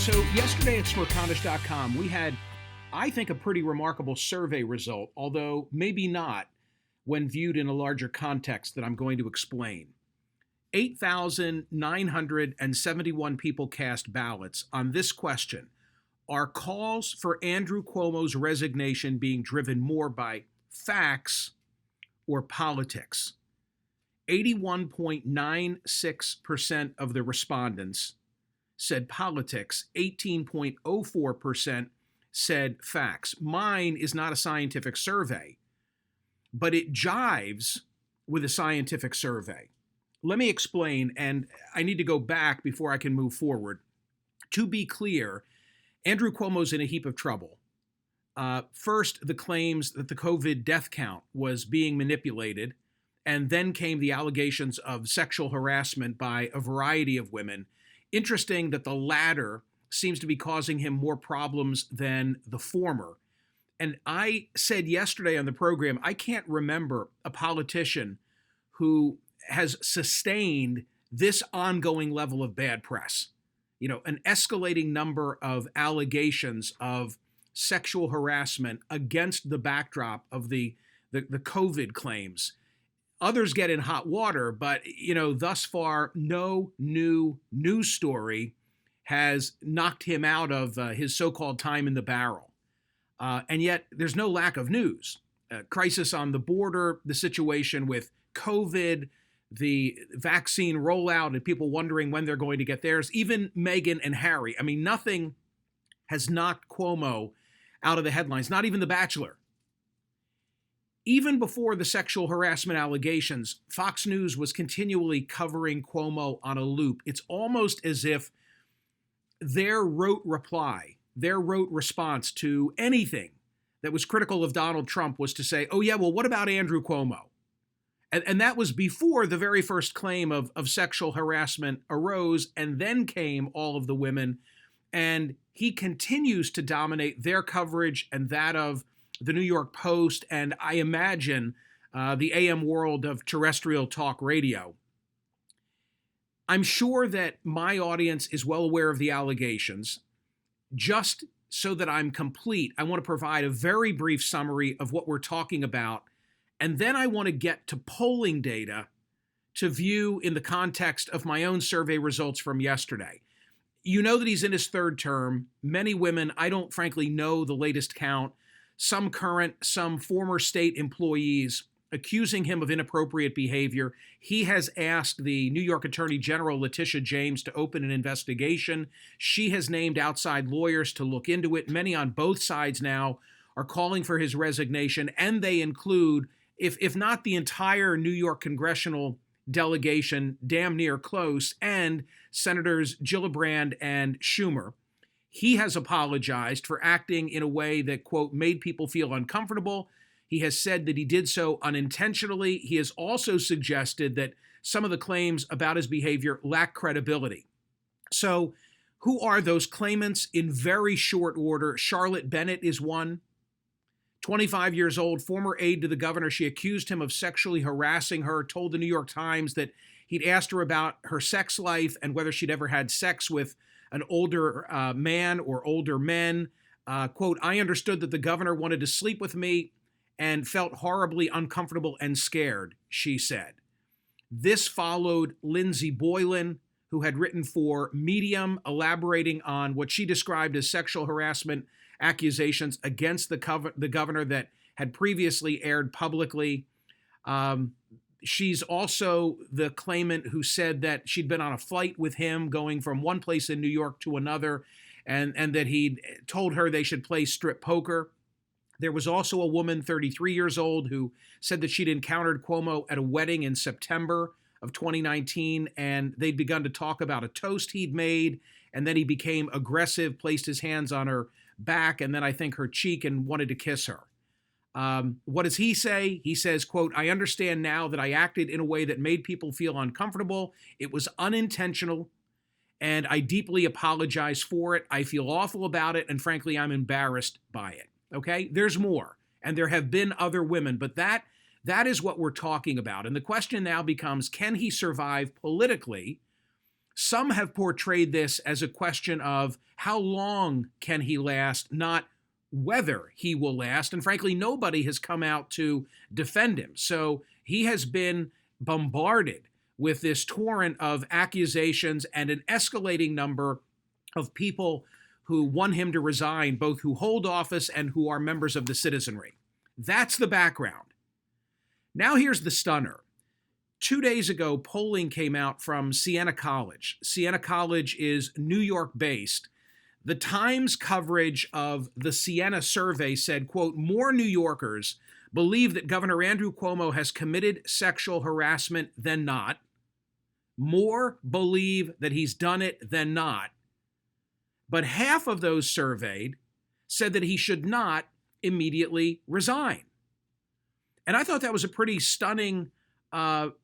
So yesterday at smirconish.com, we had, I think, a pretty remarkable survey result, although maybe not when viewed in a larger context that I'm going to explain. 8,971 people cast ballots on this question. Are calls for Andrew Cuomo's resignation being driven more by facts or politics? 81.96% of the respondents said politics. 18.04% said facts. Mine is not a scientific survey, but it jives with a scientific survey. Let me explain, and I need to go back before I can move forward. To be clear, Andrew Cuomo's in a heap of trouble. First, the claims that the COVID death count was being manipulated, and then came the allegations of sexual harassment by a variety of women. Interesting that the latter seems to be causing him more problems than the former. And I said yesterday on the program, I can't remember a politician who has sustained this ongoing level of bad press. You know, an escalating number of allegations of sexual harassment against the backdrop of the COVID claims. Others get in hot water, but, you know, thus far, no new news story has knocked him out of his so-called time in the barrel. And yet there's no lack of news. Crisis on the border, the situation with COVID, the vaccine rollout, and people wondering when they're going to get theirs, even Meghan and Harry. I mean, nothing has knocked Cuomo out of the headlines, not even The Bachelor. Even before the sexual harassment allegations, Fox News was continually covering Cuomo on a loop. It's almost as if their rote reply, their rote response to anything that was critical of Donald Trump was to say, oh yeah, well, what about Andrew Cuomo? And that was before the very first claim of sexual harassment arose, and then came all of the women. And he continues to dominate their coverage and that of the New York Post, and I imagine the AM world of terrestrial talk radio. I'm sure that my audience is well aware of the allegations. Just so that I'm complete, I want to provide a very brief summary of what we're talking about, and then I want to get to polling data to view in the context of my own survey results from yesterday. You know that he's in his third term. Many women, I don't frankly know the latest count, some current, some former state employees accusing him of inappropriate behavior. He has asked the New York Attorney General, Letitia James, to open an investigation. She has named outside lawyers to look into it. Many on both sides now are calling for his resignation, and they include, if not the entire New York congressional delegation, damn near close, and Senators Gillibrand and Schumer. He has apologized for acting in a way that, quote, made people feel uncomfortable. He has said that he did so unintentionally. He has also suggested that some of the claims about his behavior lack credibility. So who are those claimants in very short order? Charlotte Bennett is one. 25 years old, former aide to the governor. She accused him of sexually harassing her, told the New York Times that he'd asked her about her sex life and whether she'd ever had sex with an older man or older men. Quote, I understood that the governor wanted to sleep with me and felt horribly uncomfortable and scared, she said. This followed Lindsay Boylan, who had written for Medium, elaborating on what she described as sexual harassment accusations against the governor that had previously aired publicly. She's also the claimant who said that she'd been on a flight with him going from one place in New York to another, and that he'd told her they should play strip poker. There was also a woman, 33 years old, who said that she'd encountered Cuomo at a wedding in September of 2019, and they'd begun to talk about a toast he'd made, and then he became aggressive, placed his hands on her back, and then I think her cheek, and wanted to kiss her. What does he say? He says, quote, I understand now that I acted in a way that made people feel uncomfortable. It was unintentional, and I deeply apologize for it. I feel awful about it, and frankly, I'm embarrassed by it. Okay? There's more, and there have been other women, but that is what we're talking about. And the question now becomes, can he survive politically Some have portrayed this as a question of how long can he last, not whether he will last. And frankly, nobody has come out to defend him. So he has been bombarded with this torrent of accusations and an escalating number of people who want him to resign, both who hold office and who are members of the citizenry. That's the background. Now here's the stunner. 2 days ago, polling came out from Siena College. Siena College is New York-based. The Times coverage of the Siena survey said, quote, more New Yorkers believe that Governor Andrew Cuomo has committed sexual harassment than not. More believe that he's done it than not. But half of those surveyed said that he should not immediately resign. And I thought that was a pretty stunning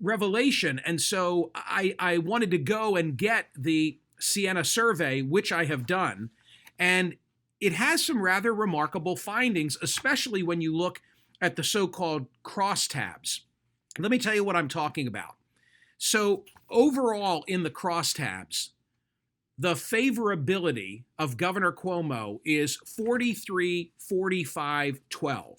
revelation. And so I wanted to go and get the Siena survey, which I have done. And it has some rather remarkable findings, especially when you look at the so-called crosstabs. Let me tell you what I'm talking about. So overall in the crosstabs, the favorability of Governor Cuomo is 43, 45, 12.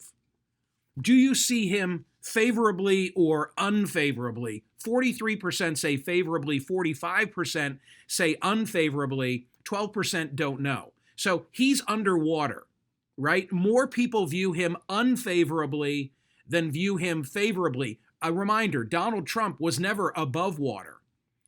Do you see him favorably or unfavorably? 43% say favorably, 45% say unfavorably, 12% don't know. So he's underwater, right? More people view him unfavorably than view him favorably. A reminder, Donald Trump was never above water.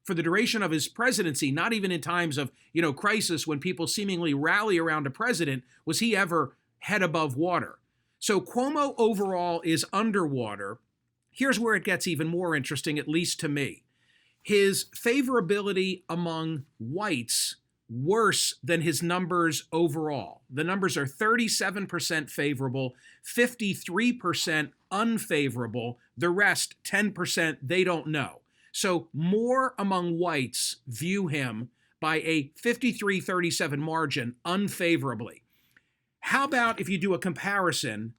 For the duration of his presidency, not even in times of, crisis when people seemingly rally around a president, was he ever head above water. So Cuomo overall is underwater. Here's where it gets even more interesting, at least to me. His favorability among whites worse than his numbers overall. The numbers are 37% favorable, 53% unfavorable, the rest 10% they don't know. So more among whites view him by a 53-37 margin unfavorably. How about if you do a comparison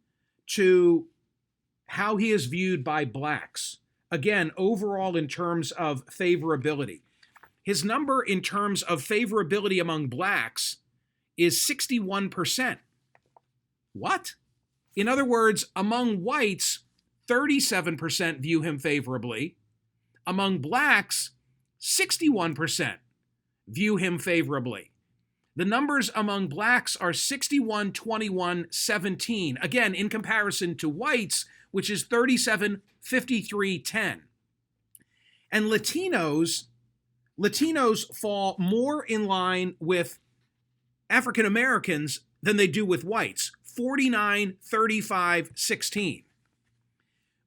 to how he is viewed by blacks? Again, overall in terms of favorability. His number in terms of favorability among blacks is 61%. What? In other words, among whites, 37% view him favorably. Among blacks, 61% view him favorably. The numbers among blacks are 61, 21, 17. Again, in comparison to whites, which is 37, 53, 10. And Latinos fall more in line with African Americans than they do with whites, 49, 35, 16.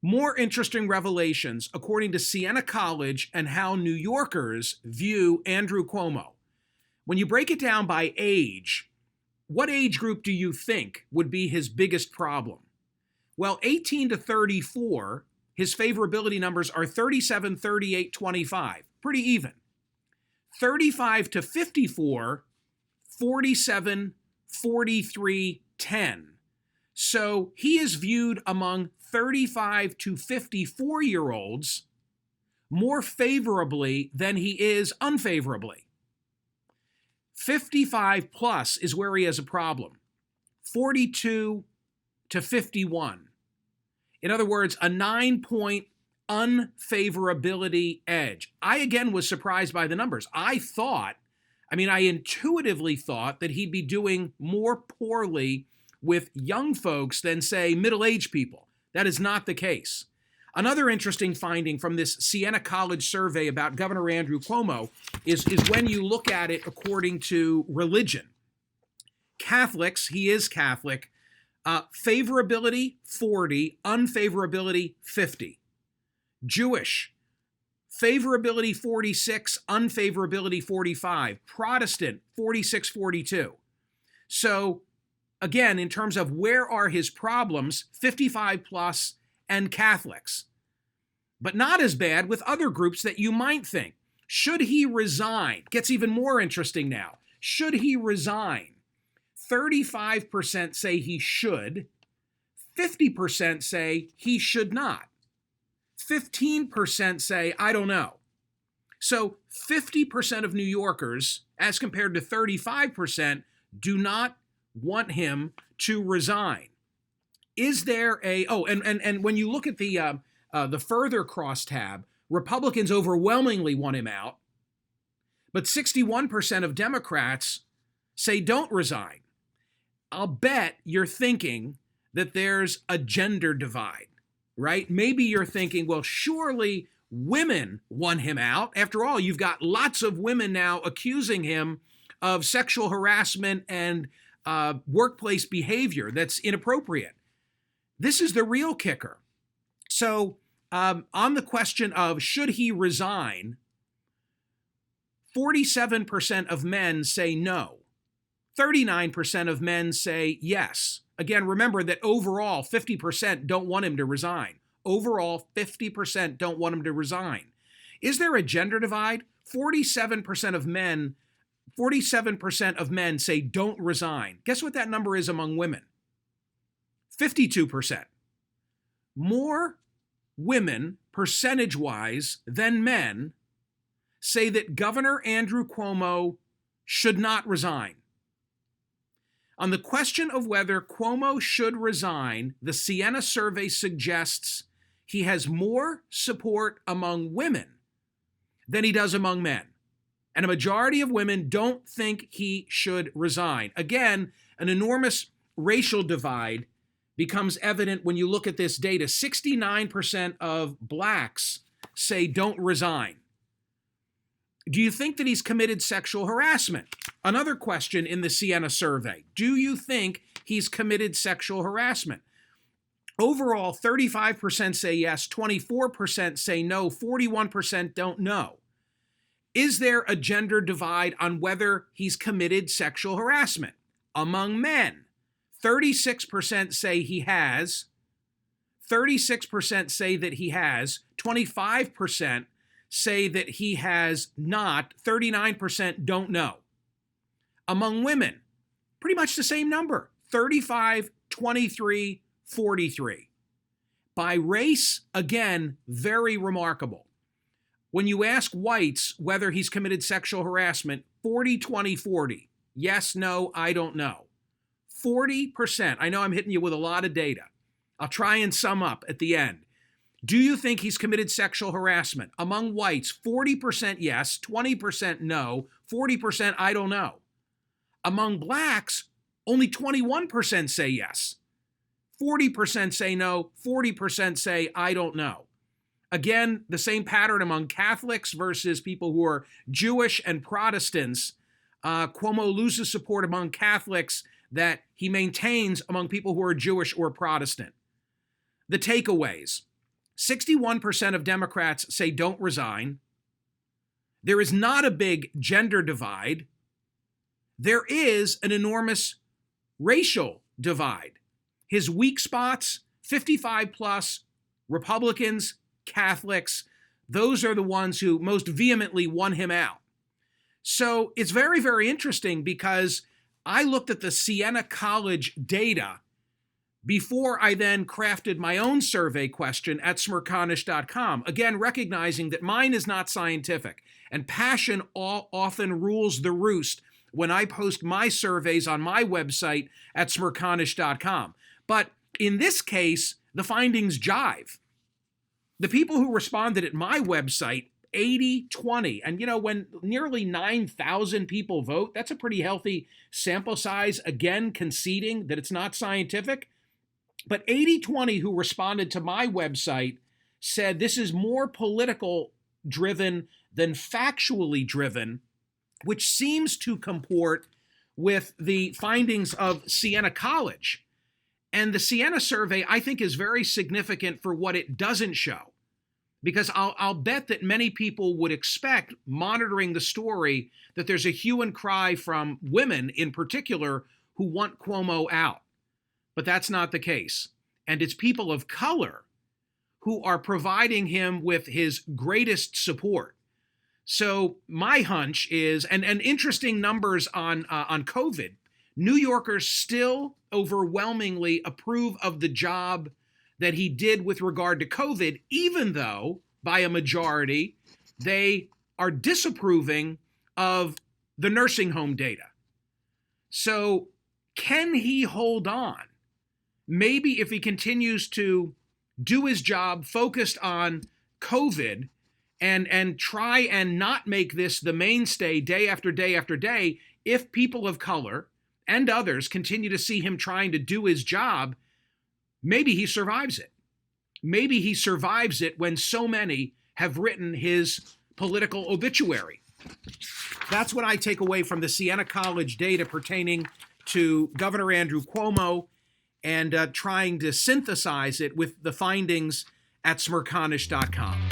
More interesting revelations according to Siena College and how New Yorkers view Andrew Cuomo. When you break it down by age, what age group do you think would be his biggest problem? Well, 18 to 34, his favorability numbers are 37, 38, 25. Pretty even. 35 to 54, 47, 43, 10. So he is viewed among 35 to 54-year-olds more favorably than he is unfavorably. 55 plus is where he has a problem. 42 to 51. In other words, a 9-point unfavorability edge. I again was surprised by the numbers. I intuitively thought that he'd be doing more poorly with young folks than, say, middle-aged people. That is not the case. Another interesting finding from this Siena College survey about Governor Andrew Cuomo is when you look at it according to religion. Catholics, he is Catholic, favorability 40, unfavorability 50. Jewish, favorability 46, unfavorability 45. Protestant, 46, 42. So again, in terms of where are his problems, 55 plus and Catholics. But not as bad with other groups that you might think. Should he resign? Gets even more interesting now. Should he resign? 35% say he should. 50% say he should not. 15% say, I don't know. So 50% of New Yorkers, as compared to 35%, do not want him to resign. Is there a, and when you look at the further crosstab, Republicans overwhelmingly want him out, but 61% of Democrats say don't resign. I'll bet you're thinking that there's a gender divide, right? Maybe you're thinking, well, surely women want him out. After all, you've got lots of women now accusing him of sexual harassment and workplace behavior that's inappropriate. This is the real kicker. So on the question of should he resign, 47% of men say no. 39% of men say yes. Again, remember that overall, 50% don't want him to resign. Overall, 50% don't want him to resign. Is there a gender divide? 47% of men say don't resign. Guess what that number is among women? 52%. More women, percentage-wise, than men say that Governor Andrew Cuomo should not resign. On the question of whether Cuomo should resign, the Siena survey suggests he has more support among women than he does among men. And a majority of women don't think he should resign. Again, an enormous racial divide becomes evident when you look at this data. 69% of blacks say don't resign. Do you think that he's committed sexual harassment? Another question in the Siena survey. Do you think he's committed sexual harassment? Overall, 35% say yes, 24% say no, 41% don't know. Is there a gender divide on whether he's committed sexual harassment? Among men, 36% say he has, 36% say that he has, 25% say that he has not, 39% don't know. Among women, pretty much the same number, 35, 23, 43. By race, again, very remarkable. When you ask whites whether he's committed sexual harassment, 40, 20, 40. Yes, no, I don't know. 40%. I know I'm hitting you with a lot of data. I'll try and sum up at the end. Do you think he's committed sexual harassment? Among whites, 40% yes, 20% no, 40% I don't know. Among blacks, only 21% say yes. 40% say no, 40% say I don't know. Again, the same pattern among Catholics versus people who are Jewish and Protestants. Cuomo loses support among Catholics that he maintains among people who are Jewish or Protestant. The takeaways. 61% of Democrats say don't resign. There is not a big gender divide. There is an enormous racial divide. His weak spots, 55 plus, Republicans, Catholics, those are the ones who most vehemently want him out. So it's very, very interesting because I looked at the Siena College data before I then crafted my own survey question at smirconish.com. Again, recognizing that mine is not scientific and passion often rules the roost when I post my surveys on my website at smirconish.com. But in this case, the findings jive. The people who responded at my website, 80-20. And, when nearly 9,000 people vote, that's a pretty healthy sample size, again, conceding that it's not scientific. But 80-20 who responded to my website said this is more political driven than factually driven, which seems to comport with the findings of Siena College. And the Siena survey, I think, is very significant for what it doesn't show. Because I'll bet that many people would expect, monitoring the story, that there's a hue and cry from women in particular who want Cuomo out. But that's not the case. And it's people of color who are providing him with his greatest support. So my hunch is, and interesting numbers on COVID, New Yorkers still overwhelmingly approve of the job that he did with regard to COVID, even though, by a majority, they are disapproving of the nursing home data. So can he hold on? Maybe if he continues to do his job focused on COVID and try and not make this the mainstay day after day after day, if people of color and others continue to see him trying to do his job, maybe he survives it. Maybe he survives it when so many have written his political obituary. That's what I take away from the Siena College data pertaining to Governor Andrew Cuomo, and trying to synthesize it with the findings at smirconish.com.